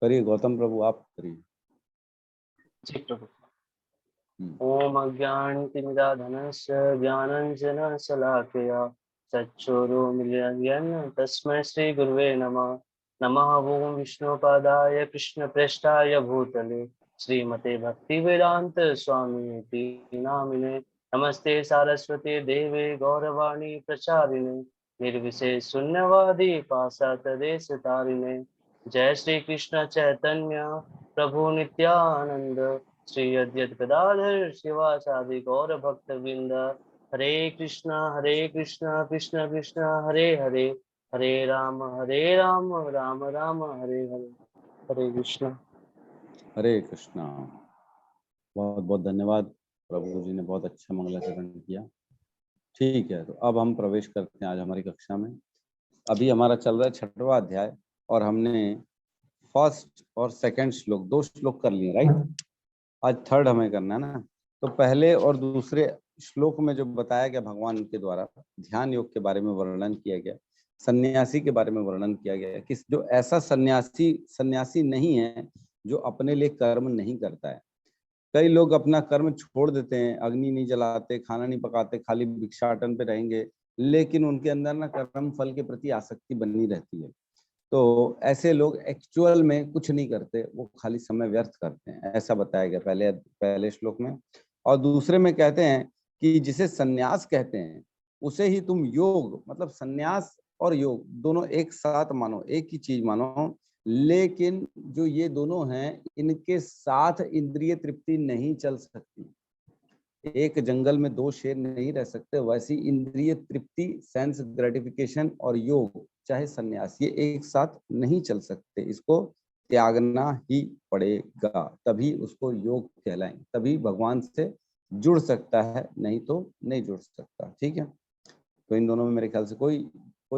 करिए गौतम प्रभु, आप करिए। जी प्रभु। ओम अज्ञानतिमिरान्धस्य ज्ञानाञ्जनशलाकया चक्षुरुन्मीलितं तस्मै श्रीगुरुवे नमः। नमः ओं विष्णुपादाय कृष्णप्रेष्ठाय भूतले श्रीमते भक्तिवेदांत स्वामी नामिने। नमस्ते सारस्वती देवे गौरवाणी प्रचारिणे निर्विशेष शून्यवादी पाश्चात्यदेशतारिणे। जय श्री कृष्ण चैतन्य प्रभु नित्यानंद श्री अद्वैत गदाधर शिवासादि गौर भक्त वृंद। हरे कृष्णा कृष्ण कृष्ण हरे हरे, हरे राम राम राम हरे हरे। हरे कृष्णा। हरे कृष्णा। बहुत बहुत धन्यवाद, प्रभु जी ने बहुत अच्छा मंगलाचरण किया। ठीक है, तो अब हम प्रवेश करते हैं आज हमारी कक्षा में। अभी हमारा चल रहा है 6वां अध्याय और हमने फर्स्ट और सेकंड श्लोक 2 श्लोक कर लिए, राइट। आज थर्ड हमें करना है ना। तो पहले और दूसरे श्लोक में जो बताया गया भगवान के द्वारा ध्यान योग के बारे में वर्णन किया गया, सन्यासी के बारे में वर्णन किया गया कि जो ऐसा सन्यासी नहीं है जो अपने लिए कर्म नहीं करता है। कई लोग अपना कर्म छोड़ देते हैं, अग्नि नहीं जलाते, खाना नहीं पकाते, खाली भिक्षाटन पे रहेंगे, लेकिन उनके अंदर ना कर्म फल के प्रति आसक्ति बनी रहती है। तो ऐसे लोग एक्चुअल में कुछ नहीं करते, वो खाली समय व्यर्थ करते हैं, ऐसा बताया गया पहले श्लोक में। और दूसरे में कहते हैं कि जिसे सन्यास कहते हैं उसे ही तुम योग, मतलब सन्यास और योग दोनों एक साथ मानो, एक ही चीज मानो। लेकिन जो ये दोनों हैं इनके साथ इंद्रिय तृप्ति नहीं चल सकती। एक जंगल में 2 शेर नहीं रह सकते, वैसी इंद्रिय तृप्ति, सेंस ग्रेटिफिकेशन और योग चाहे सन्यास, ये एक साथ नहीं चल सकते। इसको त्यागना ही पड़ेगा, तभी उसको योग कहलाएंगे, तभी भगवान से जुड़ सकता है, नहीं तो नहीं जुड़ सकता। ठीक है, तो इन दोनों में मेरे ख्याल से कोई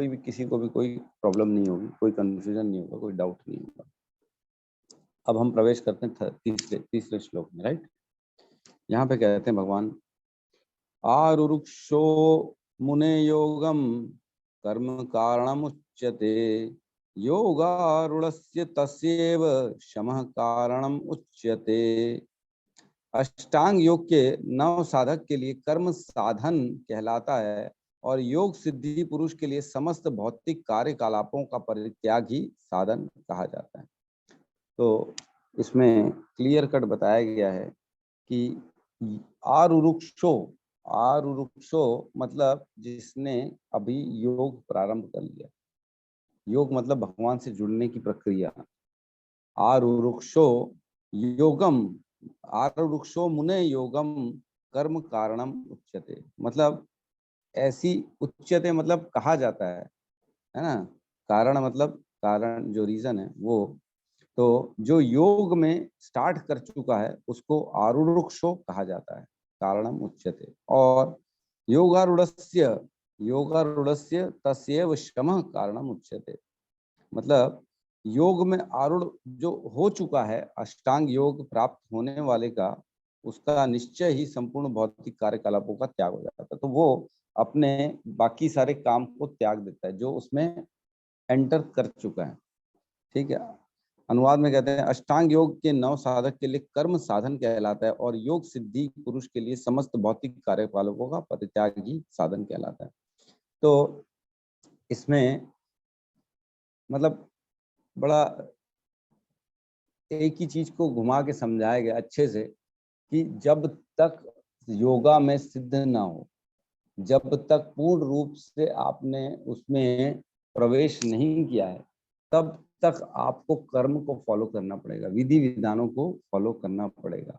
भी किसी को भी कोई प्रॉब्लम नहीं होगी, कोई कंफ्यूजन नहीं होगा, कोई डाउट नहीं होगा। अब हम प्रवेश करते हैं तीसरे श्लोक में, राइट। यहाँ पे कहते हैं भगवान, आरुरुक्षो मुने योगम कर्म कारणमुच्यते योगारूढ़स्य तस्यैव शमः कारणम उच्यते। अष्टांग योग के 9 साधक के लिए कर्म साधन कहलाता है और योग सिद्धि पुरुष के लिए समस्त भौतिक कार्यकलापों का परित्याग ही साधन कहा जाता है। तो इसमें क्लियर कट बताया गया है कि आरुरुक्षो मतलब जिसने अभी योग प्रारंभ कर लिया। योग मतलब भगवान से जुड़ने की प्रक्रिया। आरुरुक्षो योगम, आरुरुक्षो मुने योगम कर्म कारणम उच्यते, मतलब ऐसी उच्यते मतलब कहा जाता है ना। कारण मतलब कारण, जो रीजन है वो। तो जो योग में स्टार्ट कर चुका है उसको आरुरुक्षो कहा जाता है, कारणम उच्यते। और योगारूढ़स्य तस्यैव शमः कारणम उच्यते, मतलब योग में आरूढ़ जो हो चुका है, अष्टांग योग प्राप्त होने वाले का, उसका निश्चय ही संपूर्ण भौतिक कार्यकलापों का त्याग हो जाता है। तो वो अपने बाकी सारे काम को त्याग देता है जो उसमें एंटर कर चुका है। ठीक है, अनुवाद में कहते हैं अष्टांग योग के 9 साधक के लिए कर्म साधन कहलाता है और योग सिद्धि पुरुष के लिए समस्त भौतिक कार्यकलापों का परित्याग ही साधन कहलाता है। तो इसमें मतलब बड़ा एक ही चीज को घुमा के समझाया गया अच्छे से कि जब तक योगा में सिद्ध ना हो, जब तक पूर्ण रूप से आपने उसमें प्रवेश नहीं किया है, तब तक आपको कर्म को फॉलो करना पड़ेगा, विधि विधानों को फॉलो करना पड़ेगा।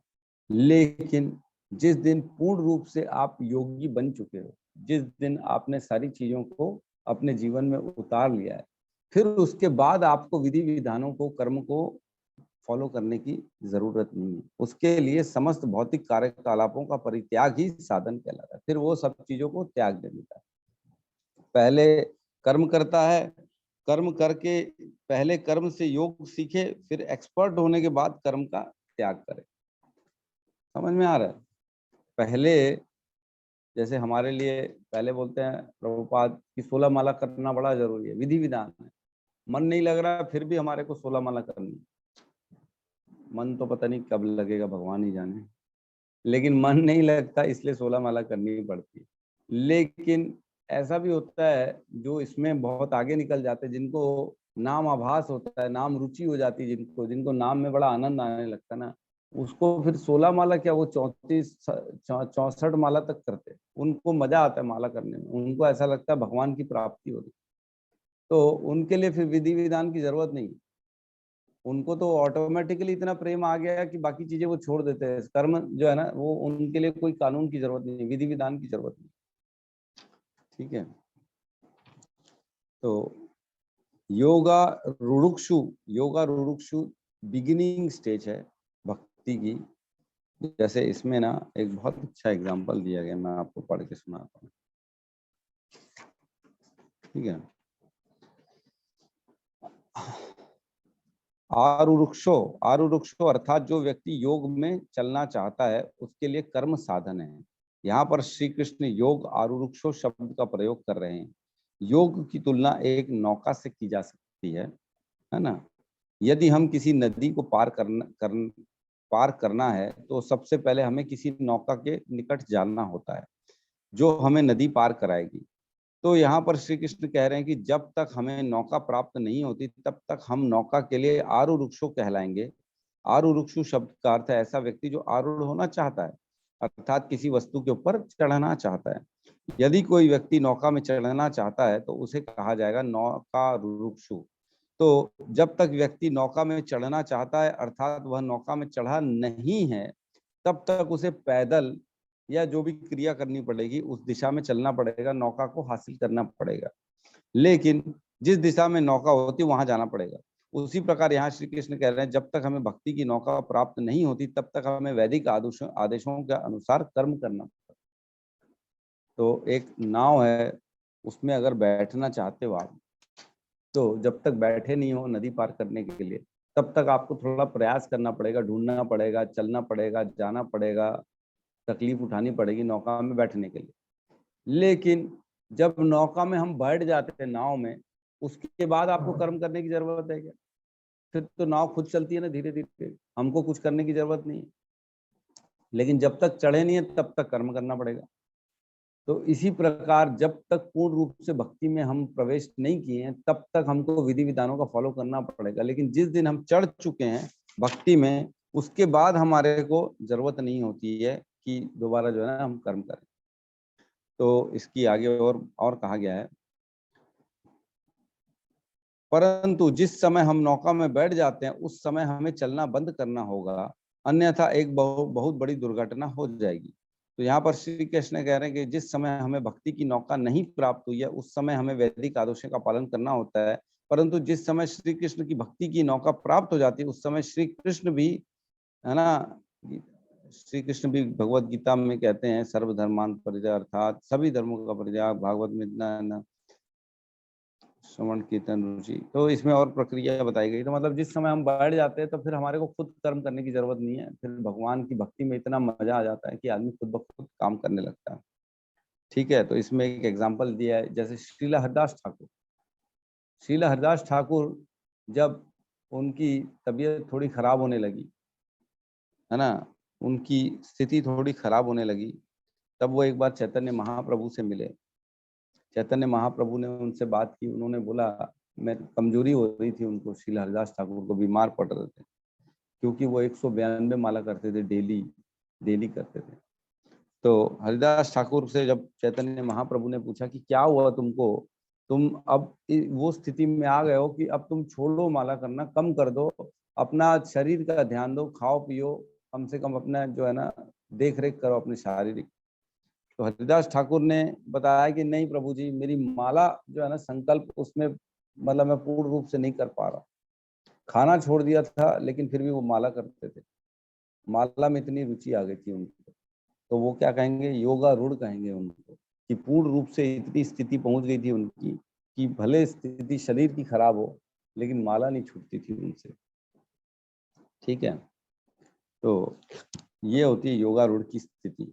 लेकिन जिस दिन पूर्ण रूप से आप योगी बन चुके हो, जिस दिन आपने सारी चीजों को अपने जीवन में उतार लिया है, फिर उसके बाद आपको विधि विधानों को, कर्म को फॉलो करने की जरूरत नहीं है। उसके लिए समस्त भौतिक कार्यकलापों का परित्याग ही साधन कहलाता है। फिर वो सब चीजों को त्याग दे देता है। पहले कर्म करता है, कर्म करके पहले कर्म से योग सीखे, फिर एक्सपर्ट होने के बाद कर्म का त्याग करे। समझ में आ रहा है? पहले जैसे हमारे लिए पहले बोलते हैं प्रभुपाद की 16 माला करना बड़ा जरूरी है, विधि विधान है। मन नहीं लग रहा फिर भी हमारे को 16 माला करनी। मन तो पता नहीं कब लगेगा, भगवान ही जाने, लेकिन मन नहीं लगता इसलिए 16 माला करनी पड़ती है। लेकिन ऐसा भी होता है जो इसमें बहुत आगे निकल जाते हैं, जिनको नाम आभास होता है, नाम रुचि हो जाती है, जिनको जिनको नाम में बड़ा आनंद आने लगता है ना, उसको फिर 16 माला क्या, वो 64 माला तक करते हैं। उनको मजा आता है माला करने में, उनको ऐसा लगता है भगवान की प्राप्ति हो रही। तो उनके लिए फिर विधि विधान की जरूरत नहीं, उनको तो ऑटोमेटिकली इतना प्रेम आ गया कि बाकी चीजें वो छोड़ देते हैं। कर्म जो है ना, वो उनके लिए कोई कानून की जरूरत नहीं, विधि विधान की जरूरत नहीं। ठीक है। तो योगा रुरुक्षु बिगिनिंग स्टेज है भक्ति की। जैसे इसमें ना एक बहुत अच्छा एग्जांपल दिया गया, मैं आपको पढ़ के सुनाता हूँ। ठीक है। आरुरुक्षो अर्थात जो व्यक्ति योग में चलना चाहता है उसके लिए कर्म साधन है। यहाँ पर श्री कृष्ण योग आरुरुक्षो शब्द का प्रयोग कर रहे हैं। योग की तुलना एक नौका से की जा सकती है ना। यदि हम किसी नदी को पार करना है तो सबसे पहले हमें किसी नौका के निकट जाना होता है जो हमें नदी पार कराएगी। तो यहाँ पर श्री कृष्ण कह रहे हैं कि जब तक हमें नौका प्राप्त नहीं होती तब तक हम नौका के लिए आरुरुक्षु कहलाएंगे। आरुरुक्षु शब्द का अर्थ है ऐसा व्यक्ति जो आरूढ़ होना चाहता है, अर्थात किसी वस्तु के ऊपर चढ़ना चाहता है। यदि कोई व्यक्ति नौका में चढ़ना चाहता है तो उसे कहा जाएगा नौका रुरुक्षु। तो जब तक व्यक्ति नौका में चढ़ना चाहता है अर्थात वह नौका में चढ़ा नहीं है, तब तक उसे पैदल या जो भी क्रिया करनी पड़ेगी उस दिशा में चलना पड़ेगा, नौका को हासिल करना पड़ेगा। लेकिन जिस दिशा में नौका होती है वहां जाना पड़ेगा। उसी प्रकार यहाँ श्री कृष्ण कह रहे हैं जब तक हमें भक्ति की नौका प्राप्त नहीं होती तब तक हमें वैदिक आदेशों के अनुसार कर्म करना पड़ेगा। तो एक नाव है, उसमें अगर बैठना चाहते हो आप, तो जब तक बैठे नहीं हो नदी पार करने के लिए तब तक आपको थोड़ा प्रयास करना पड़ेगा, ढूंढना पड़ेगा, चलना पड़ेगा, जाना पड़ेगा, तकलीफ उठानी पड़ेगी नौका में बैठने के लिए। लेकिन जब नौका में हम बैठ जाते हैं नाव में, उसके बाद आपको कर्म करने की जरूरत है क्या? फिर तो नाव खुद चलती है ना धीरे धीरे, हमको कुछ करने की जरूरत नहीं है। लेकिन जब तक चढ़े नहीं है तब तक कर्म करना पड़ेगा। तो इसी प्रकार जब तक पूर्ण रूप से भक्ति में हम प्रवेश नहीं किए हैं तब तक हमको विधि विधानों का फॉलो करना पड़ेगा। लेकिन जिस दिन हम चढ़ चुके हैं भक्ति में, उसके बाद हमारे को जरूरत नहीं होती है कि दोबारा जो है ना हम कर्म करें। तो इसकी आगे और कहा गया है, परंतु जिस समय हम नौका में बैठ जाते हैं उस समय हमें चलना बंद करना होगा, अन्यथा एक बहुत बड़ी दुर्घटना हो जाएगी। तो यहाँ पर श्री कृष्ण कह रहे हैं कि जिस समय हमें भक्ति की नौका नहीं प्राप्त हुई है उस समय हमें वैदिक आदेशों का पालन करना होता है। परंतु जिस समय श्री कृष्ण की भक्ति की नौका प्राप्त हो जाती है उस समय श्री कृष्ण भी, है ना, श्री कृष्ण भी भगवत गीता में कहते हैं सर्वधर्मान परित्याग, अर्थात सभी धर्मों का परित्याग, भागवत में श्रवण कीर्तन रुचि। तो इसमें और प्रक्रिया बताई गई। तो मतलब जिस समय हम बैठ जाते हैं तो फिर हमारे को खुद कर्म करने की जरूरत नहीं है, फिर भगवान की भक्ति में इतना मजा आ जाता है कि आदमी खुद ब खुद काम करने लगता है। ठीक है। तो इसमें एक एग्जाम्पल दिया है, जैसे श्रीला हरिदास ठाकुर जब उनकी तबीयत थोड़ी खराब होने लगी, है ना, उनकी स्थिति थोड़ी खराब होने लगी, तब वो एक बार चैतन्य महाप्रभु से मिले। चैतन्य महाप्रभु ने उनसे बात की, उन्होंने बोला, मैं कमजोरी हो रही थी उनको, श्रील हरिदास ठाकुर को बीमार पड़ रहे थे क्योंकि वो 192 माला करते थे, डेली करते थे। तो हरिदास ठाकुर से जब चैतन्य महाप्रभु ने पूछा कि क्या हुआ तुमको, तुम अब वो स्थिति में आ गए हो कि अब तुम छोड़ो माला करना, कम कर दो, अपना शरीर का ध्यान दो, खाओ पियो, कम से कम अपना जो है ना देख रेख करो अपने शारीरिक। तो हरिदास ठाकुर ने बताया कि नहीं प्रभु जी, मेरी माला जो है ना संकल्प उसमें मतलब मैं पूर्ण रूप से नहीं कर पा रहा, खाना छोड़ दिया था लेकिन फिर भी वो माला करते थे, माला में इतनी रुचि आ गई थी उनको। तो वो क्या कहेंगे, योगा रूढ़ कहेंगे उनको, कि पूर्ण रूप से इतनी स्थिति पहुंच गई थी उनकी कि भले स्थिति शरीर की खराब हो लेकिन माला नहीं छूटती थी उनसे। ठीक है। तो ये होती है योगा रूढ़ की स्थिति।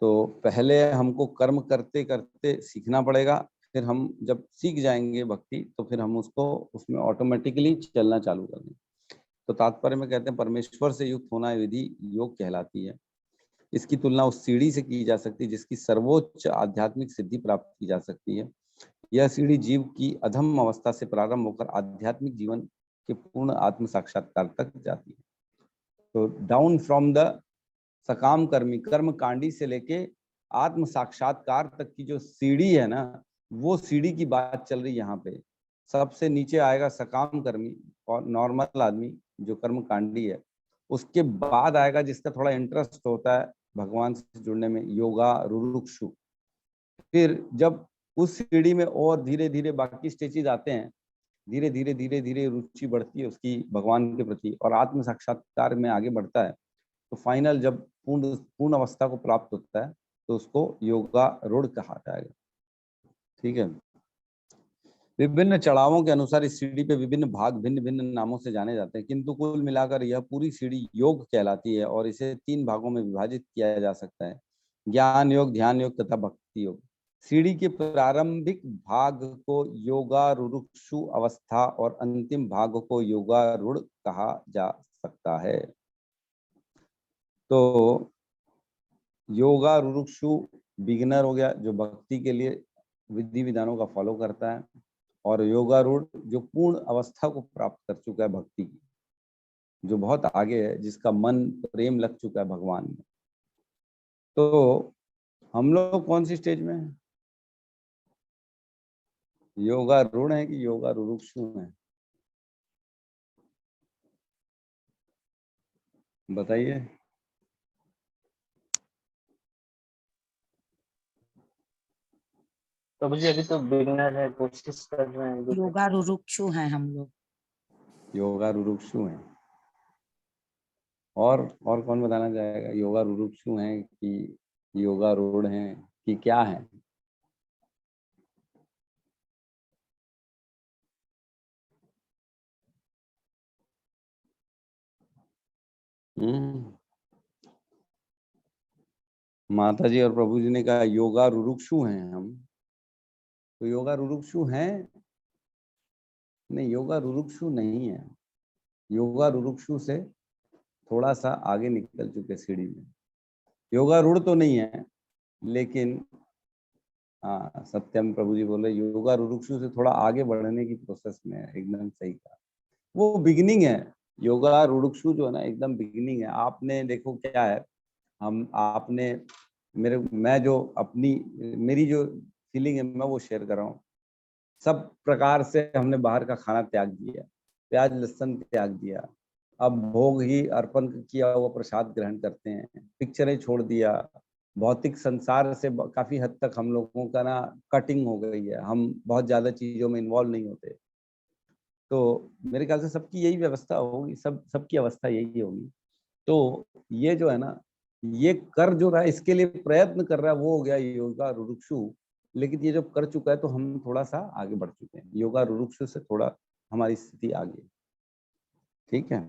तो पहले हमको कर्म करते करते सीखना पड़ेगा, फिर हम जब सीख जाएंगे भक्ति तो फिर हम उसको उसमें ऑटोमेटिकली चलना चालू कर देंगे। तो तात्पर्य में कहते हैं परमेश्वर से युक्त होना विधि योग कहलाती है। इसकी तुलना उस सीढ़ी से की जा सकती है जिसकी सर्वोच्च आध्यात्मिक सिद्धि प्राप्त की जा सकती है। यह सीढ़ी जीव की अधम अवस्था से प्रारंभ होकर आध्यात्मिक जीवन के पूर्ण आत्म साक्षात्कार तक जाती है। तो डाउन फ्रॉम द सकाम कर्मी, कर्म कांडी से लेके आत्म साक्षात्कार तक की जो सीढ़ी है ना, वो सीढ़ी की बात चल रही है यहाँ पे। सबसे नीचे आएगा सकाम कर्मी और नॉर्मल आदमी जो कर्म कांडी है। उसके बाद आएगा जिसका थोड़ा इंटरेस्ट होता है भगवान से जुड़ने में, योगा रुरुक्षु। फिर जब उस सीढ़ी में और धीरे धीरे बाकी स्टेजेस आते हैं, धीरे धीरे रुचि बढ़ती है उसकी भगवान के प्रति और आत्म साक्षात्कार में आगे बढ़ता है, तो फाइनल जब पूर्ण अवस्था को प्राप्त होता है तो उसको योगा रूढ़ कहा जाएगा। ठीक है। विभिन्न चढ़ावों के अनुसार इस सीढ़ी पे विभिन्न भाग भिन्न भिन्न नामों से जाने जाते हैं, किंतु कुल मिलाकर यह पूरी सीढ़ी योग कहलाती है और इसे 3 भागों में विभाजित किया जा सकता है, ज्ञान योग, ध्यान योग तथा भक्ति योग। सीढ़ी के प्रारंभिक भाग को योगारूढ़ अवस्था और अंतिम भाग को योगारूढ़ कहा जा सकता है। तो योगारूढ़ बिगिनर हो गया जो भक्ति के लिए विधि विधानों का फॉलो करता है, और योगारूढ़ जो पूर्ण अवस्था को प्राप्त कर चुका है भक्ति की, जो बहुत आगे है, जिसका मन प्रेम लग चुका है भगवान में। तो हम लोग कौन सी स्टेज में है? योगारूढ़ है कि योगारूढ़ है? बताइए। तो मुझे अभी तो बिगिनर है, कोशिश कर रहे हैं। योगारूढ़ हैं हम लोग। योगारूढ़ है। और कौन बताना चाहेगा? योगारूढ़ है कि योगारूढ़ है कि क्या है? माता जी और प्रभु जी ने कहा योगारूढ़ हैं हम, तो योगारूढ़ हैं? नहीं, योगारूढ़ नहीं है। योगारूढ़ से थोड़ा सा आगे निकल चुके सीढ़ी में। योगारूढ़ तो नहीं है, लेकिन हाँ, सत्यम प्रभु जी बोले योगारूढ़ से थोड़ा आगे बढ़ने की प्रोसेस में है। एकदम सही कहा, वो बिगिनिंग है। योगारूढ़ जो है ना, एकदम बिगिनिंग है। आपने देखो क्या है, आपने मैं जो मेरी जो फीलिंग है मैं वो शेयर कर रहा हूँ। सब प्रकार से हमने बाहर का खाना त्याग दिया, प्याज लहसुन त्याग दिया, अब भोग ही अर्पण किया हुआ प्रसाद ग्रहण करते हैं, पिक्चरें छोड़ दिया, भौतिक संसार से काफी हद तक हम लोगों का ना कटिंग हो गई है, हम बहुत ज्यादा चीजों में इन्वॉल्व नहीं होते। तो मेरे ख्याल से सबकी यही व्यवस्था होगी, सबकी अवस्था यही होगी। तो ये जो है ना, ये कर जो रहा है, इसके लिए प्रयत्न कर रहा है, वो हो गया योगारूढ़। लेकिन ये जब कर चुका है तो हम थोड़ा सा आगे बढ़ चुके हैं, योगारूढ़ से थोड़ा हमारी स्थिति आगे। ठीक है।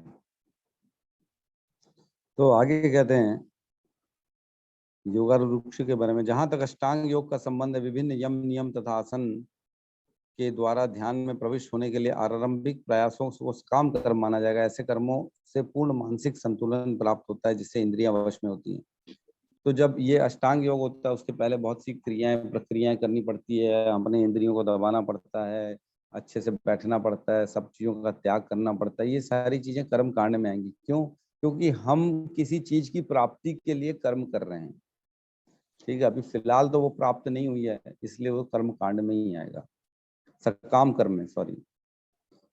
तो आगे कहते हैं योगारूढ़ के बारे में, जहां तक अष्टांग योग का संबंध है, विभिन्न यम नियम तथा आसन के द्वारा ध्यान में प्रविष्ट होने के लिए आरंभिक प्रयासों को काम कर्म माना जाएगा। ऐसे कर्मों से पूर्ण मानसिक संतुलन प्राप्त होता है जिससे इंद्रियां वश में होती हैं। तो जब ये अष्टांग योग होता है उसके पहले बहुत सी प्रक्रियाएं करनी पड़ती है, अपने इंद्रियों को दबाना पड़ता है, अच्छे से बैठना पड़ता है, सब चीजों का त्याग करना पड़ता है। ये सारी चीजें कर्म कांड में आएंगी। क्यों? क्योंकि हम किसी चीज की प्राप्ति के लिए कर्म कर रहे हैं। ठीक है, अभी फिलहाल तो वो प्राप्त नहीं हुई है, इसलिए वो कर्म कांड में ही आएगा, सकाम कर्म में, सॉरी।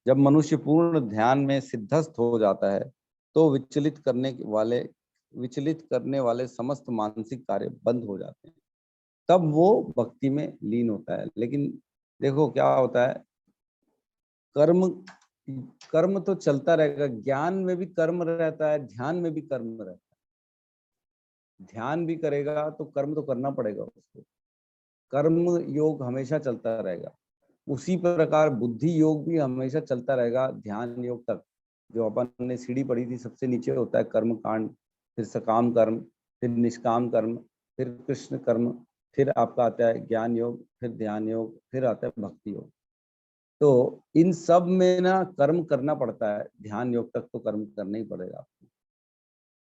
जब मनुष्य पूर्ण ध्यान में सिद्धस्थ हो जाता है तो विचलित करने वाले समस्त मानसिक कार्य बंद हो जाते हैं, तब वो भक्ति में लीन होता है। लेकिन देखो क्या होता है, कर्म तो चलता रहेगा, ज्ञान में भी कर्म रहता है, ध्यान में भी कर्म रहता है। ध्यान भी करेगा तो कर्म तो करना पड़ेगा उसको, कर्म योग हमेशा चलता रहेगा। उसी प्रकार बुद्धि योग भी हमेशा चलता रहेगा ध्यान योग तक। जो अपन ने सीढ़ी पढ़ी थी, सबसे नीचे होता है कर्म कांड, फिर सकाम कर्म, फिर निष्काम कर्म, फिर कृष्ण कर्म, फिर आपका आता है ज्ञान योग, फिर ध्यान योग, फिर आता है भक्ति योग। तो इन सब में ना कर्म करना पड़ता है, ध्यान योग तक तो कर्म करना ही पड़ेगा आपको।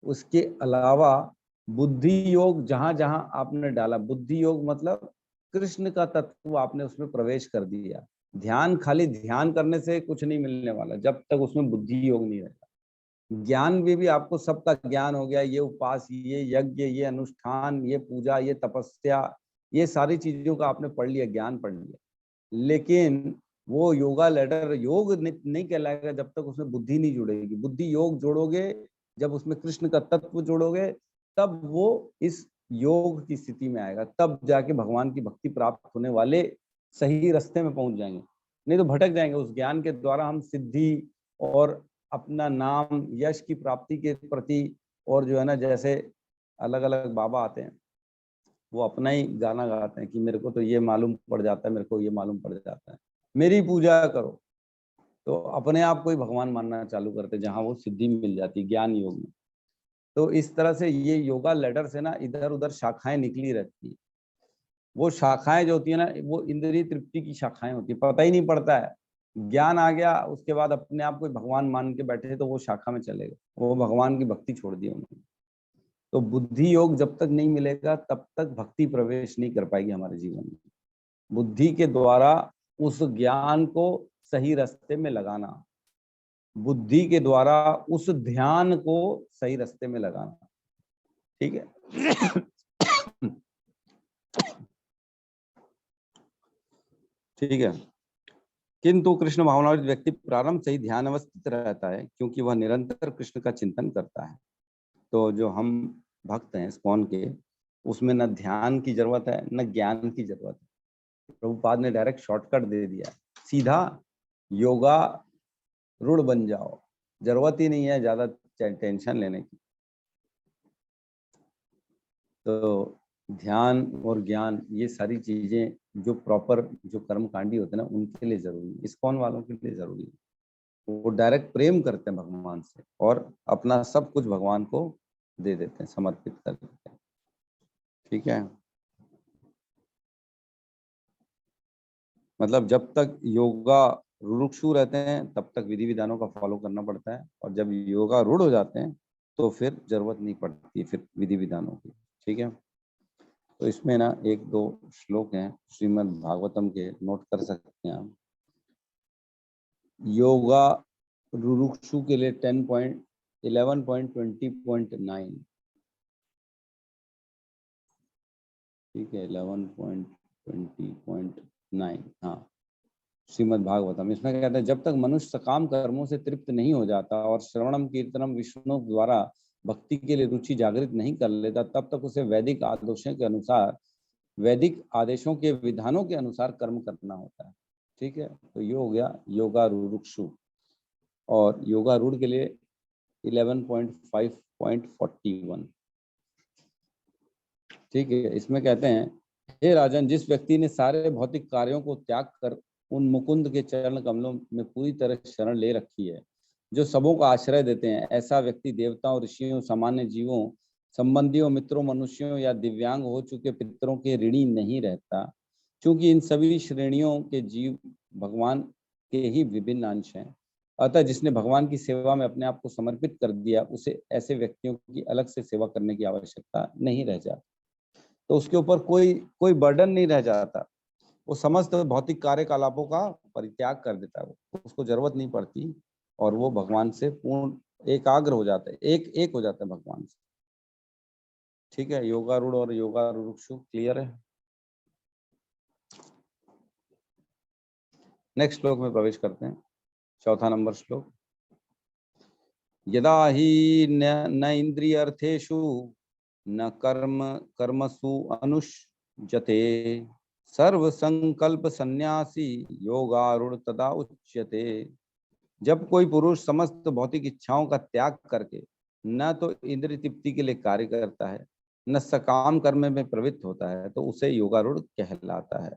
उसके अलावा बुद्धि योग जहां जहां आपने डाला, बुद्धि योग मतलब कृष्ण का तत्व आपने उसमें प्रवेश कर दिया। ध्यान खाली ध्यान करने से कुछ नहीं मिलने वाला जब तक उसमें बुद्धि योग नहीं रहेगा। ज्ञान में भी आपको सबका ज्ञान हो गया, ये उपास, ये यज्ञ, ये अनुष्ठान, ये पूजा, ये तपस्या, ये सारी चीजों का आपने पढ़ लिया, ज्ञान पढ़ लिया, लेकिन वो योगा लेडर योग नहीं कहलाएगा जब तक उसमें बुद्धि नहीं जुड़ेगी। बुद्धि योग जोड़ोगे जब उसमें कृष्ण का तत्व जोड़ोगे, तब वो इस योग की स्थिति में आएगा, तब जाके भगवान की भक्ति प्राप्त होने वाले सही रास्ते में पहुंच जाएंगे, नहीं तो भटक जाएंगे। उस ज्ञान के द्वारा हम सिद्धि और अपना नाम यश की प्राप्ति के प्रति, और जो है ना, जैसे अलग अलग बाबा आते हैं वो अपना ही गाना गाते हैं कि मेरे को तो ये मालूम पड़ जाता है, मेरे को ये मालूम पड़ जाता है, मेरी पूजा करो। तो अपने आप को ही भगवान मानना चालू करते, जहां वो सिद्धि मिल जाती ज्ञान योग में। तो इस तरह से ये योगा लेडर से ना इधर उधर शाखाएं निकली रहती है। वो शाखाएं जो होती है ना, वो इंद्रिय तृप्ति की शाखाएं होती है, पता ही नहीं पड़ता है। ज्ञान आ गया, उसके बाद अपने आप को भगवान मान के बैठे तो वो शाखा में चले गए, वो भगवान की भक्ति छोड़ दी उन्होंने। तो बुद्धि योग जब तक नहीं मिलेगा तब तक भक्ति प्रवेश नहीं कर पाएगी हमारे जीवन में। बुद्धि के द्वारा उस ज्ञान को सही रास्ते में लगाना, बुद्धि के द्वारा उस ध्यान को सही रास्ते में लगाना, ठीक है। ठीक है। किंतु कृष्ण भावनावित व्यक्ति प्रारंभ से ही ध्यान अवस्थित रहता है, क्योंकि वह निरंतर कृष्ण का चिंतन करता है। तो जो हम भक्त हैं स्पॉन के, उसमें न ध्यान की जरूरत है न ज्ञान की जरूरत है। प्रभुपाद ने डायरेक्ट शॉर्टकट दे दिया, सीधा योगा रूढ़ बन जाओ, जरूरत ही नहीं है ज्यादा टेंशन लेने की। तो ध्यान और ज्ञान ये सारी चीजें जो प्रॉपर जो कर्मकांडी होते हैं ना, उनके लिए जरूरी है, इस्कॉन वालों के लिए जरूरी है। वो डायरेक्ट प्रेम करते हैं भगवान से और अपना सब कुछ भगवान को दे देते हैं, समर्पित कर देते हैं। ठीक है। मतलब जब तक योगा रुक्षु रहते हैं तब तक विधि विधानों का फॉलो करना पड़ता है, और जब योगा रूढ़ हो जाते हैं तो फिर जरूरत नहीं पड़ती फिर विधि विधानों की। ठीक है। तो इसमें ना एक दो श्लोक हैं श्रीमद् भागवतम के, नोट कर सकते हैं आप। योगा रुरुक्षु के लिए 11.20.9, ठीक है, 11.20.9, हाँ, श्रीमद् भागवतम। इसमें कहते हैं, जब तक मनुष्य सकाम कर्मों से तृप्त नहीं हो जाता और श्रवणम कीर्तनम विष्णु द्वारा भक्ति के लिए रुचि जागृत नहीं कर लेता, तब तक उसे वैदिक आदेशों के अनुसार, वैदिक आदेशों के विधानों के अनुसार कर्म करना होता है। ठीक है। तो ये हो गया योगा रुरुक्षु। और योगा रूढ़ के लिए 11.5.41, ठीक है। इसमें कहते हैं, हे राजन, जिस व्यक्ति ने सारे भौतिक कार्यों को त्याग कर उन मुकुंद के चरण कमलों में पूरी तरह शरण ले रखी है, जो सबों का आश्रय देते हैं, ऐसा व्यक्ति देवताओं, ऋषियों, सामान्य जीवों, संबंधियों, मित्रों, मनुष्यों या दिव्यांग हो चुके पितरों के ऋणी नहीं रहता, क्योंकि इन सभी श्रेणियों के जीव भगवान के ही विभिन्न अंश हैं। अतः जिसने भगवान की सेवा में अपने आप को समर्पित कर दिया, उसे ऐसे व्यक्तियों की अलग से सेवा करने की आवश्यकता नहीं रह जाती। तो उसके ऊपर कोई बर्डन नहीं रह जाता, वो समस्त भौतिक कार्यकलापों का परित्याग कर देता है, उसको जरूरत नहीं पड़ती, और वो भगवान से पूर्ण एकाग्र हो जाता है, एक हो जाता है भगवान से। ठीक है। योगा रूढ़ और योगा रुक्षु क्लियर है। नेक्स्ट श्लोक में प्रवेश करते हैं, चौथा नंबर श्लोक। यदा ही न इंद्रियर्थेषु न कर्मसु अनुष्जते, सर्व संकल्प सन्यासी योगारूढ़ तदा उच्यते। जब कोई पुरुष समस्त भौतिक इच्छाओं का त्याग करके न तो इंद्रिय तृप्ति के लिए कार्य करता है, न सकाम कर्म में प्रवृत्त होता है, तो उसे योगारूढ़ कहलाता है।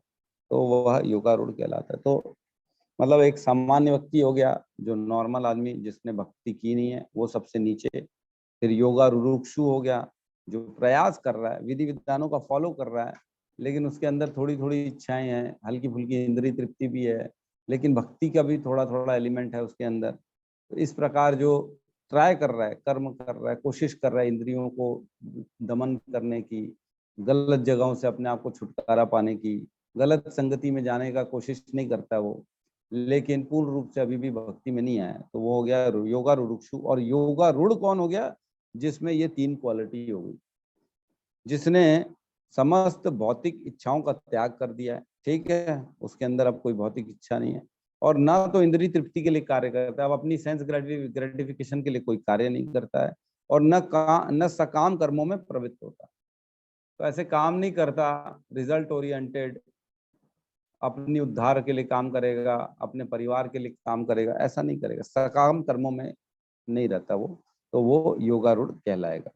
तो वह योगारूढ़ कहलाता है। तो मतलब एक सामान्य व्यक्ति हो गया, जो नॉर्मल आदमी जिसने भक्ति की नहीं है, वो सबसे नीचे। फिर योगा रुरुक्षु हो गया, जो प्रयास कर रहा है, विधि विधानों का फॉलो कर रहा है, लेकिन उसके अंदर थोड़ी थोड़ी इच्छाएं हैं, हल्की फुल्की इंद्रिय तृप्ति भी है, लेकिन भक्ति का भी थोड़ा थोड़ा एलिमेंट है उसके अंदर। तो इस प्रकार जो ट्राई कर रहा है, कर्म कर रहा है, कोशिश कर रहा है इंद्रियों को दमन करने की, गलत जगहों से अपने आप को छुटकारा पाने की, गलत संगति में जाने का कोशिश नहीं करता वो, लेकिन पूर्ण रूप से अभी भी भक्ति में नहीं आया, तो वो हो गया योगा रुक्षु। और योगा रूढ़ कौन हो गया? जिसमें ये तीन क्वालिटी हो गई, जिसने समस्त भौतिक इच्छाओं का त्याग कर दिया है, ठीक है, उसके अंदर अब कोई भौतिक इच्छा नहीं है, और ना तो इंद्रिय तृप्ति के लिए कार्य करता है, अब अपनी सेंस ग्रेटिफिकेशन के लिए कोई कार्य नहीं करता है, और न सकाम कर्मों में प्रवृत्त होता। तो ऐसे काम नहीं करता, रिजल्ट ओरिएंटेड, अपनी उद्धार के लिए काम करेगा, अपने परिवार के लिए काम करेगा, ऐसा नहीं करेगा, सकाम कर्मों में नहीं रहता वो, तो वो योगारूढ़ कहलाएगा।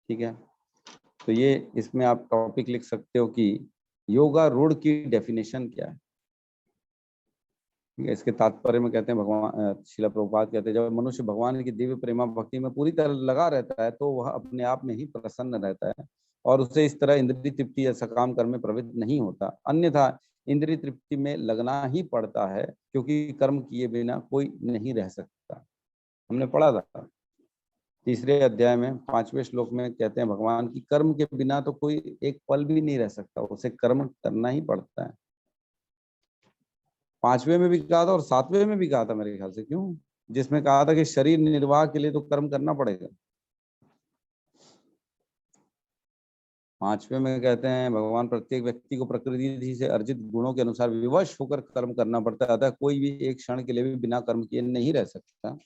ठीक है, तो ये इसमें आप टॉपिक लिख सकते हो कि योगारूढ़ की डेफिनेशन क्या है। ठीक है, इसके तात्पर्य में कहते हैं, भगवान शिला प्रभुपाद कहते हैं, जब मनुष्य भगवान की दिव्य प्रेमा भक्ति में पूरी तरह लगा रहता है तो वह अपने आप में ही प्रसन्न रहता है, और उसे इस तरह इंद्रिय तृप्ति या सकाम कर्म में प्रवृत्त नहीं होता। अन्यथा इंद्रिय तृप्ति में लगना ही पड़ता है, क्योंकि कर्म किए बिना कोई नहीं रह सकता। हमने पढ़ा था तीसरे अध्याय में 5वें श्लोक में, कहते हैं भगवान की कर्म के बिना तो कोई एक पल भी नहीं रह सकता, उसे कर्म करना ही पड़ता है। 5वें में भी कहा था और 7वें में भी कहा था मेरे ख्याल से, क्यों, जिसमें कहा था कि शरीर निर्वाह के लिए तो कर्म करना पड़ेगा। 5वें में कहते हैं भगवान प्रत्येक व्यक्ति को प्रकृति से अर्जित गुणों के अनुसार विवश होकर कर्म करना पड़ता है, अतः कोई भी एक क्षण के लिए भी बिना कर्म किए नहीं रह सकता।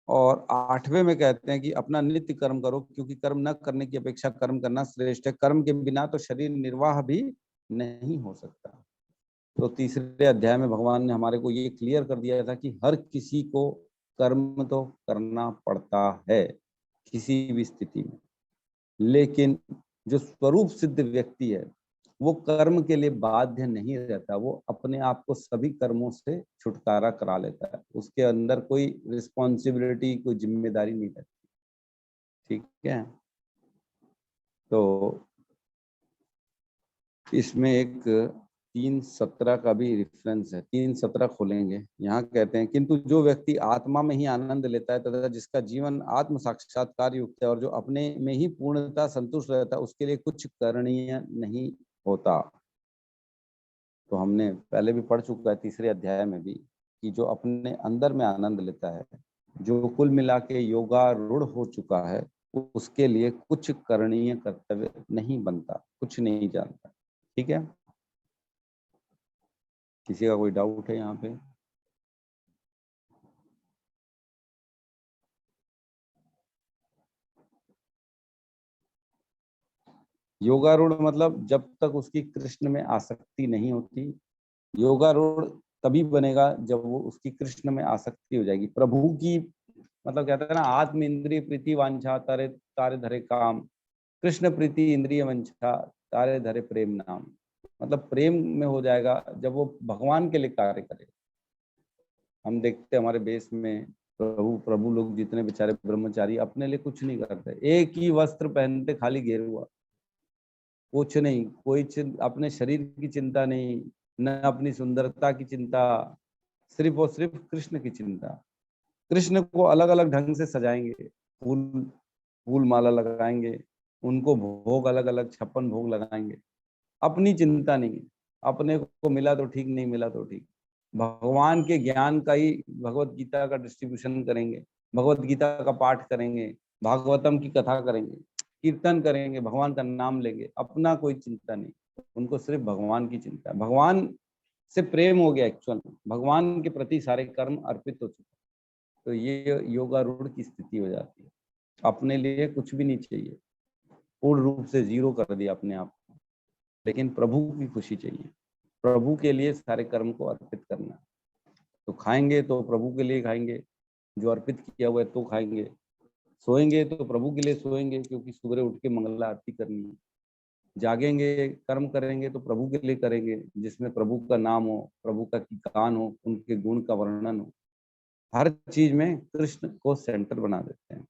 और 8वें में कहते हैं कि अपना नित्य कर्म करो, क्योंकि कर्म न करने की अपेक्षा कर्म करना श्रेष्ठ है, कर्म के बिना तो शरीर निर्वाह भी नहीं हो सकता। तो तीसरे अध्याय में भगवान ने हमारे को ये क्लियर कर दिया था कि हर किसी को कर्म तो करना पड़ता है किसी भी स्थिति में, लेकिन जो स्वरूप सिद्ध व्यक्ति है वो कर्म के लिए बाध्य नहीं रहता, वो अपने आप को सभी कर्मों से छुटकारा करा लेता है, उसके अंदर कोई रिस्पॉन्सिबिलिटी, कोई जिम्मेदारी नहीं रहती। ठीक है, तो इसमें एक 3:17 का भी रेफरेंस है, 3:17 खोलेंगे। यहाँ कहते हैं, किंतु जो व्यक्ति आत्मा में ही आनंद लेता है तथा जिसका जीवन आत्म साक्षात्कार युक्त है और जो अपने में ही पूर्णता संतुष्ट रहता है, उसके लिए कुछ करणीय नहीं होता। तो हमने पहले भी पढ़ चुका है तीसरे अध्याय में भी, कि जो अपने अंदर में आनंद लेता है, जो कुल मिला के योगारूढ़ हो चुका है, उसके लिए कुछ करणीय कर्तव्य नहीं बनता, कुछ नहीं जानता। ठीक है, किसी का कोई डाउट है यहाँ पे? योगारूढ़ मतलब जब तक उसकी कृष्ण में आसक्ति नहीं होती, योगारूढ़ तभी बनेगा जब वो उसकी कृष्ण में आसक्ति हो जाएगी, प्रभु की, मतलब कहते हैं ना, आत्म इंद्रिय प्रीति वांछा तारे तारे धरे काम, कृष्ण प्रीति इंद्रिय वंशा तारे धरे प्रेम नाम। मतलब प्रेम में हो जाएगा जब वो भगवान के लिए कार्य करे। हम देखते हैं हमारे देश में प्रभु प्रभु लोग जितने बेचारे ब्रह्मचारी अपने लिए कुछ नहीं करते, एक ही वस्त्र पहनते, खाली गेरुआ, कुछ नहीं, कोई अपने शरीर की चिंता नहीं, न अपनी सुंदरता की चिंता, सिर्फ और सिर्फ कृष्ण की चिंता। कृष्ण को अलग अलग ढंग से सजाएंगे, फूल फूल माला लगाएंगे, उनको भोग अलग अलग 56 भोग लगाएंगे, अपनी चिंता नहीं, अपने को मिला तो ठीक, नहीं मिला तो ठीक, भगवान के ज्ञान का ही, भगवत गीता का डिस्ट्रीब्यूशन करेंगे, भगवत गीता का पाठ करेंगे, भागवतम की कथा करेंगे, कीर्तन करेंगे, भगवान का नाम लेंगे, अपना कोई चिंता नहीं, उनको सिर्फ भगवान की चिंता है, भगवान से प्रेम हो गया, एक्चुअल भगवान के प्रति सारे कर्म अर्पित हो चुके। तो ये योगारूढ़ की स्थिति हो जाती है, अपने लिए कुछ भी नहीं चाहिए, पूर्ण रूप से जीरो कर दिया अपने आप को, लेकिन प्रभु की खुशी चाहिए, प्रभु के लिए सारे कर्म को अर्पित करना है। तो खाएंगे तो प्रभु के लिए खाएंगे, जो अर्पित किया हुआ है तो खाएंगे, सोएंगे तो प्रभु के लिए सोएंगे, क्योंकि सुबह उठ के मंगला आरती करनी है, जागेंगे कर्म करेंगे तो प्रभु के लिए करेंगे, जिसमें प्रभु का नाम हो, प्रभु का गान हो, उनके गुण का वर्णन हो, हर चीज में कृष्ण को सेंटर बना देते हैं,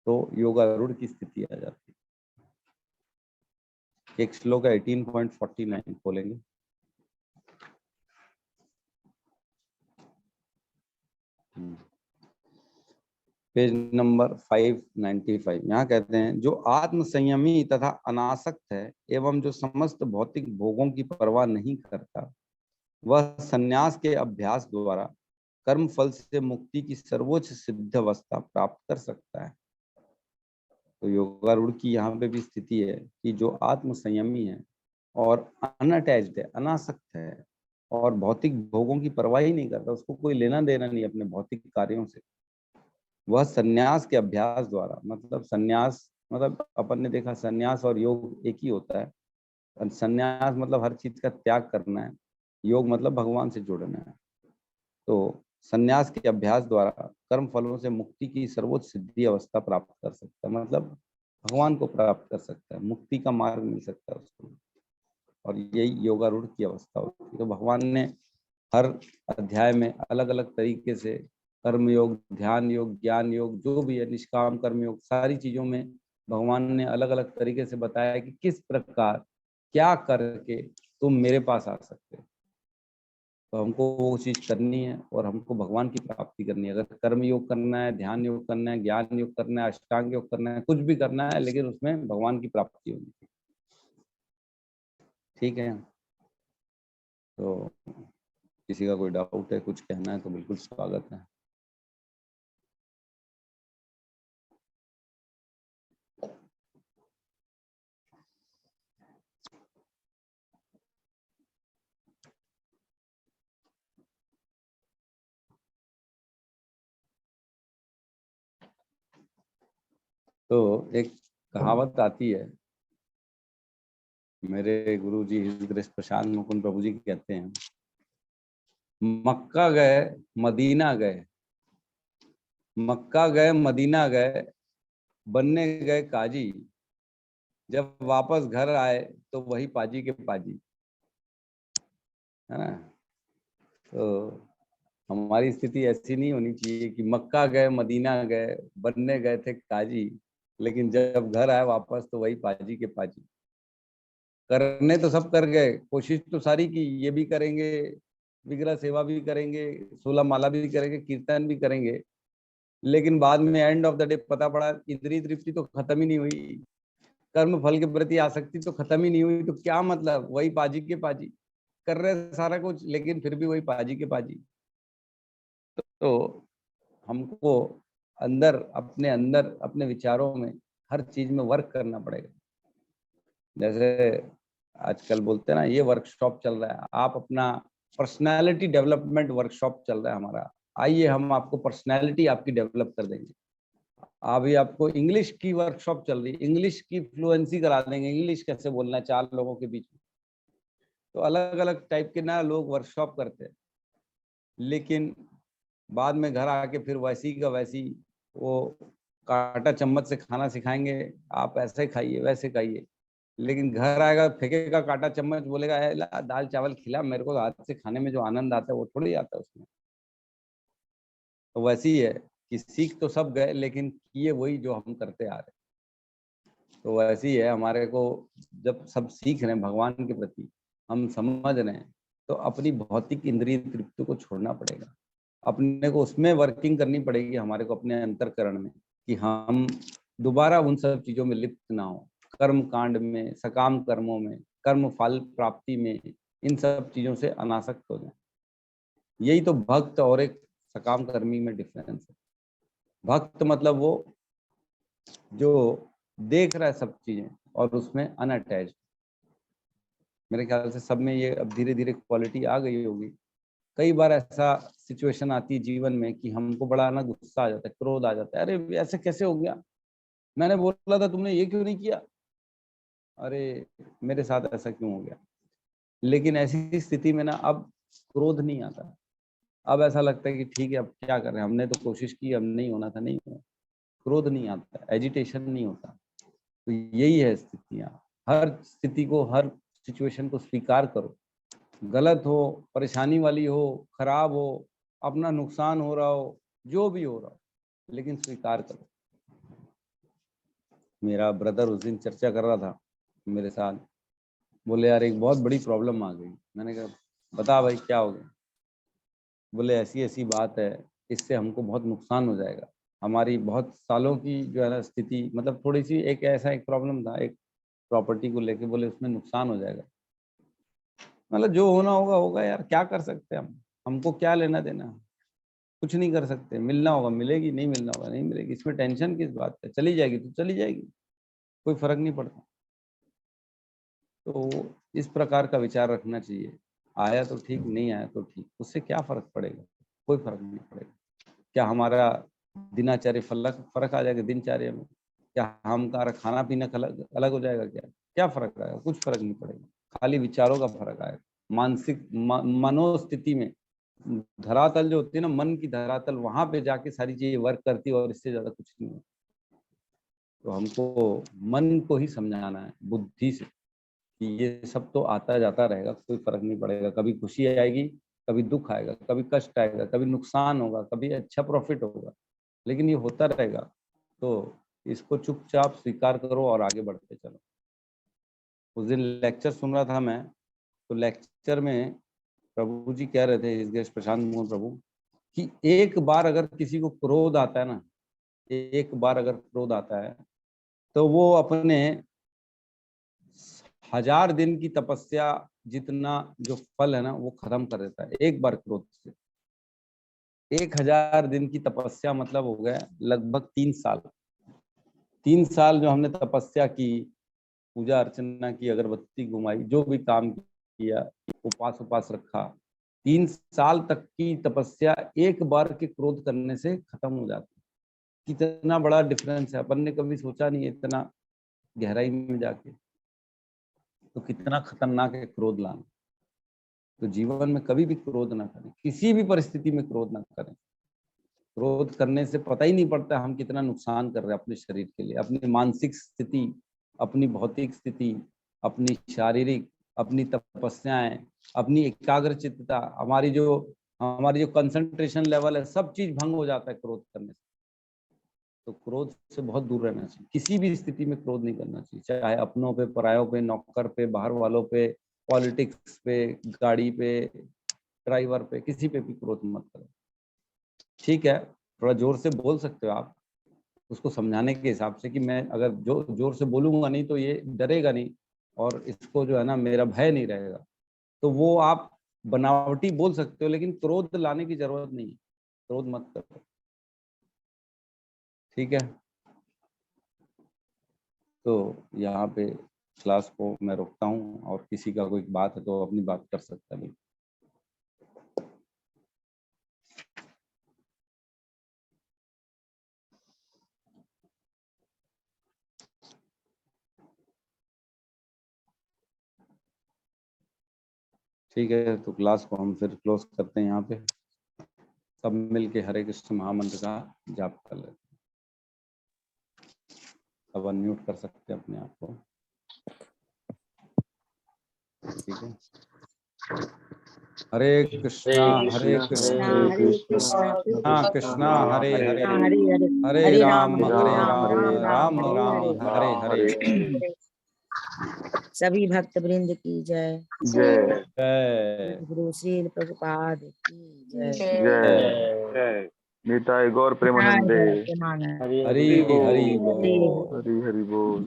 तो योगारूढ़ की स्थिति आ जाती है। एक श्लोक है 18.49 खोलेंगे। Page number 595। यहाँ कहते हैं जो आत्म संयमी तथा अनासक्त है एवं जो समस्त भौतिक भोगों की परवाह नहीं करता, वह संन्यास के अभ्यास द्वारा कर्म फल से मुक्ति की सर्वोच्च सिद्ध अवस्था प्राप्त कर सकता है। तो योगारूढ़ की यहाँ पे भी स्थिति है कि जो आत्म संयमी है और अनअटैच्ड है, अनासक्त है और भौतिक भोगों की परवाह ही नहीं करता, उसको कोई लेना देना नहीं अपने भौतिक कार्यों से, वह संन्यास के अभ्यास द्वारा, मतलब संन्यास मतलब अपन ने देखा संन्यास और योग एक ही होता है। संन्यास मतलब हर चीज का त्याग करना है, योग मतलब भगवान से जुड़ना है। तो संन्यास के अभ्यास द्वारा कर्म फलों से मुक्ति की सर्वोच्च सिद्धि अवस्था प्राप्त कर सकता है, मतलब भगवान को प्राप्त कर सकता है, मुक्ति का मार्ग मिल सकता है उसको, और यही योगारूढ़ की अवस्था होती है। तो भगवान ने हर अध्याय में अलग अलग तरीके से कर्म योग, ध्यान योग, ज्ञान योग, जो भी है निष्काम कर्म योग, सारी चीजों में भगवान ने अलग अलग तरीके से बताया कि किस प्रकार क्या करके तुम मेरे पास आ सकते हो। तो हमको वो चीज करनी है और हमको भगवान की प्राप्ति करनी है। अगर कर्म योग करना है, ध्यान योग करना है, ज्ञान योग करना है, अष्टांग योग करना है, कुछ भी करना है, लेकिन उसमें भगवान की प्राप्ति होनी चाहिए। ठीक है, तो किसी का कोई डाउट है, कुछ कहना है तो बिल्कुल स्वागत है। तो एक कहावत आती है, मेरे गुरु जी हृदय प्रशांत मुकुंद प्रभु जी कहते हैं, मक्का गए मदीना गए, मक्का गए मदीना गए, बनने गए काजी, जब वापस घर आए तो वही पाजी के पाजी, है ना। तो हमारी स्थिति ऐसी नहीं होनी चाहिए कि मक्का गए मदीना गए, बनने गए थे काजी, लेकिन जब घर आए वापस तो वही पाजी के पाजी। करने तो सब कर गए, कोशिश तो सारी की, ये भी करेंगे, विग्रह सेवा भी करेंगे, 16 माला भी करेंगे, कीर्तन भी करेंगे, लेकिन बाद में एंड ऑफ द डे पता पड़ा इंद्रिय तृप्ति तो खत्म ही नहीं हुई, कर्म फल के प्रति आसक्ति तो खत्म ही नहीं हुई। तो क्या मतलब, वही पाजी के पाजी, कर रहे सारा कुछ लेकिन फिर भी वही पाजी के पाजी। तो हमको अंदर अपने विचारों में हर चीज में वर्क करना पड़ेगा। जैसे आजकल बोलते हैं ना, ये वर्कशॉप चल रहा है, आप अपना पर्सनालिटी डेवलपमेंट वर्कशॉप चल रहा है हमारा, आइए हम आपको पर्सनालिटी आपकी डेवलप कर देंगे। अभी आपको इंग्लिश की वर्कशॉप चल रही है, इंग्लिश की फ्लुएंसी करा देंगे, इंग्लिश कैसे बोलना है 4 लोगों के बीच में। तो अलग अलग टाइप के ना लोग वर्कशॉप करते हैं, लेकिन बाद में घर आके फिर वैसी का वैसी वो कांटा चम्मच से खाना सिखाएंगे, आप ऐसे खाइए वैसे खाइए, लेकिन घर आएगा फेंकेगा कांटा चम्मच, बोलेगा दाल चावल खिला मेरे को, हाथ से खाने में जो आनंद आता है वो थोड़ी आता है उसमें। तो वैसे ही है कि सीख तो सब गए लेकिन किए वही जो हम करते आ रहे। तो वैसे ही है, हमारे को जब सब सीख रहे हैं भगवान के प्रति, हम समझ रहे हैं, तो अपनी भौतिक इंद्रिय तृप्ति को छोड़ना पड़ेगा, अपने को उसमें वर्किंग करनी पड़ेगी हमारे को, अपने अंतरकरण में, कि हम दोबारा उन सब चीजों में लिप्त ना हो, कर्म कांड में, सकाम कर्मों में, कर्म फल प्राप्ति में, इन सब चीजों से अनासक्त हो जाए। यही तो भक्त और एक सकाम कर्मी में डिफरेंस है। भक्त मतलब वो जो देख रहा है सब चीजें और उसमें अनअटैच्ड। मेरे ख्याल से सब में ये अब धीरे धीरे क्वालिटी आ गई होगी। कई बार ऐसा सिचुएशन आती है जीवन में कि हमको बड़ा ना गुस्सा आ जाता है, क्रोध आ जाता है, अरे ऐसे कैसे हो गया, मैंने बोला था तुमने ये क्यों नहीं किया, अरे मेरे साथ ऐसा क्यों हो गया। लेकिन ऐसी स्थिति में ना अब क्रोध नहीं आता, अब ऐसा लगता है कि ठीक है अब क्या कर रहे हैं, हमने तो कोशिश की, अब नहीं होना था नहीं हुआ। क्रोध नहीं आता, एजिटेशन नहीं होता। तो यही है स्थितियां, हर स्थिति को, हर सिचुएशन को स्वीकार करो, गलत हो, परेशानी वाली हो, खराब हो, अपना नुकसान हो रहा हो, जो भी हो रहा हो, लेकिन स्वीकार करो। मेरा ब्रदर उस दिन चर्चा कर रहा था मेरे साथ, बोले यार एक बहुत बड़ी प्रॉब्लम आ गई। मैंने कहा बता भाई क्या हो गया। बोले ऐसी ऐसी बात है इससे हमको बहुत नुकसान हो जाएगा। हमारी बहुत सालों की जो है ना स्थिति, मतलब थोड़ी सी एक ऐसा एक प्रॉब्लम था, एक प्रॉपर्टी को लेके, बोले उसमें नुकसान हो जाएगा। मतलब जो होना होगा होगा यार, क्या कर सकते हैं हम, हमको क्या लेना देना, कुछ नहीं कर सकते। मिलना होगा मिलेगी, नहीं मिलना होगा नहीं मिलेगी, इसमें टेंशन किस बात है, चली जाएगी तो चली जाएगी, कोई फर्क नहीं पड़ता। तो इस प्रकार का विचार रखना चाहिए। आया तो ठीक, नहीं आया तो ठीक, उससे क्या फर्क पड़ेगा, कोई फर्क नहीं पड़ेगा। क्या हमारा दिनाचर्य फर्क आ जाएगा दिनचर्या में? क्या हमारा खाना पीना अलग अलग हो जाएगा? क्या फर्क आएगा? कुछ फर्क नहीं पड़ेगा, खाली विचारों का फर्क आएगा। मानसिक मनोस्थिति में धरातल जो होती है ना, मन की धरातल, वहां पे जाके सारी चीजें वर्क करती है, और इससे ज्यादा कुछ नहीं है। तो हमको मन को ही समझाना है बुद्धि से कि ये सब तो आता जाता रहेगा, कोई फर्क नहीं पड़ेगा। कभी खुशी आएगी, कभी दुख आएगा, कभी कष्ट आएगा, कभी नुकसान होगा, कभी अच्छा प्रॉफिट होगा, लेकिन ये होता रहेगा। तो इसको चुपचाप स्वीकार करो और आगे बढ़ते चलो। उस दिन लेक्चर सुन रहा था मैं, तो लेक्चर में प्रभु जी कह रहे थे, इस गेस्ट प्रशांत मोहन प्रभु, कि एक बार अगर किसी को क्रोध आता है ना, एक बार अगर क्रोध आता है, तो वो अपने 1000 दिन की तपस्या जितना जो फल है ना, वो खत्म कर देता है एक बार क्रोध से। 1000 दिन की तपस्या मतलब हो गया लगभग 3 साल। 3 साल जो हमने तपस्या की, पूजा अर्चना की, अगरबत्ती घुमाई, जो भी काम किया, उपास रखा, 3 साल तक की तपस्या एक बार के क्रोध करने से खत्म हो जाती है। कितना बड़ा डिफरेंस है, अपन ने कभी सोचा नहीं है इतना गहराई में जाके। तो कितना खतरनाक है क्रोध लाना। तो जीवन में कभी भी क्रोध ना करें, किसी भी परिस्थिति में क्रोध ना करें। क्रोध करने से पता ही नहीं पड़ता हम कितना नुकसान कर रहे हैं अपने शरीर के लिए, अपनी मानसिक स्थिति, अपनी भौतिक स्थिति, अपनी शारीरिक, अपनी तपस्याएं, अपनी एकाग्रचित्तता, हमारी जो कंसंट्रेशन लेवल है, सब चीज भंग हो जाता है क्रोध करने से। तो क्रोध से बहुत दूर रहना चाहिए, किसी भी स्थिति में क्रोध नहीं करना चाहिए, चाहे अपनों पे, परायों पे, नौकर पे, बाहर वालों पे, पॉलिटिक्स पे, गाड़ी पे, ड्राइवर पे, किसी पे भी क्रोध मत करो। ठीक है, थोड़ा जोर से बोल सकते हो आप, उसको समझाने के हिसाब से कि मैं अगर जोर से बोलूंगा नहीं तो ये डरेगा नहीं, और इसको जो है ना मेरा भय नहीं रहेगा, तो वो आप बनावटी बोल सकते हो, लेकिन क्रोध लाने की जरूरत नहीं है, क्रोध मत करो। ठीक है, तो यहाँ पे क्लास को मैं रोकता हूँ, और किसी का कोई बात है तो अपनी बात कर सकता है। ठीक है, तो क्लास को हम फिर क्लोज करते हैं। यहाँ पे सब मिलके हरे कृष्ण महामंत्र का जाप कर लेते हैं। अब अनम्यूट कर सकते हैं अपने आप को। ठीक है, हरे कृष्णा हरे कृष्णा हरे कृष्णा कृष्णा हरे हरे, हरे हरे हरे राम हरे राम राम हरे हरे। सभी भक्त वृंद की जय। जय जय गुरु श्री प्रभुपाद की जय। जय निताय गौर प्रेमानंदे। प्रेमानंद। हरि हरि बोल। हरि हरि बोल।